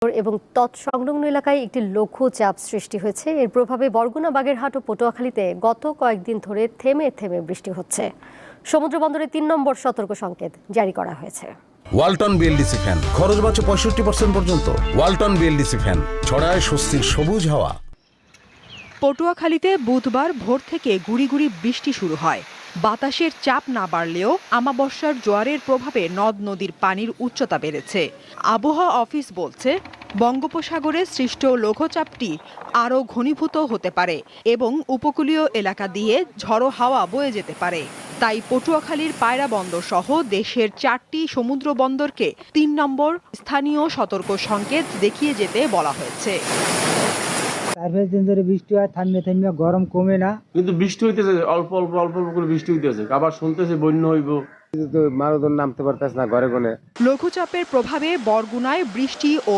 এবং তৎসংলগ্ন এলাকায় একটি লঘুচাপ সৃষ্টি হয়েছে। এর প্রভাবে বরগুনা, বাগেরহাট ও পটুয়াখালীতে গত কয়েকদিন ধরে থেমে থেমে বৃষ্টি হচ্ছে। সমুদ্র বন্দরে ৩ নম্বর সতর্ক সংকেত জারি করা হয়েছে। ওয়ালটন বিএলডিসি ফ্যান, খরচ বাঁচে 65% পর্যন্ত। ওয়ালটন বিএলডিসি ফ্যান ছড়ায় স্বস্তির সবুজ হাওয়া। পটুয়াখালীতে বুধবার ভোর থেকে গুড়ি গুড়ি বৃষ্টি শুরু হয়। বাতাসের চাপ না বাড়লেও আমাবস্যার জোয়ারের প্রভাবে নদ নদীর পানির উচ্চতা বেড়েছে। আবহাওয়া অফিস বলছে, বঙ্গোপসাগরে সৃষ্ট লঘুচাপটি আরও ঘনীভূত হতে পারে এবং উপকূলীয় এলাকা দিয়ে ঝড়ো হাওয়া বয়ে যেতে পারে। তাই পটুয়াখালীর পায়রা বন্দর সহ দেশের 4টি সমুদ্র বন্দরকে 3 নম্বর স্থানীয় সতর্ক সংকেত দেখিয়ে যেতে বলা হয়েছে। 4-5 দিন ধরে বৃষ্টি হয়, থামিয়ে থামিয়ে, গরম কমে না, কিন্তু বৃষ্টি হইতেছে অল্প অল্প অল্প অল্প করে বৃষ্টি হইতেছে। আবার শুনতেছে বন্যা হইব, কিন্তু মানুষজন নামতে পারতেছে না ঘরে কোনে। লঘুচাপের প্রভাবে বরগুনায় বৃষ্টি ও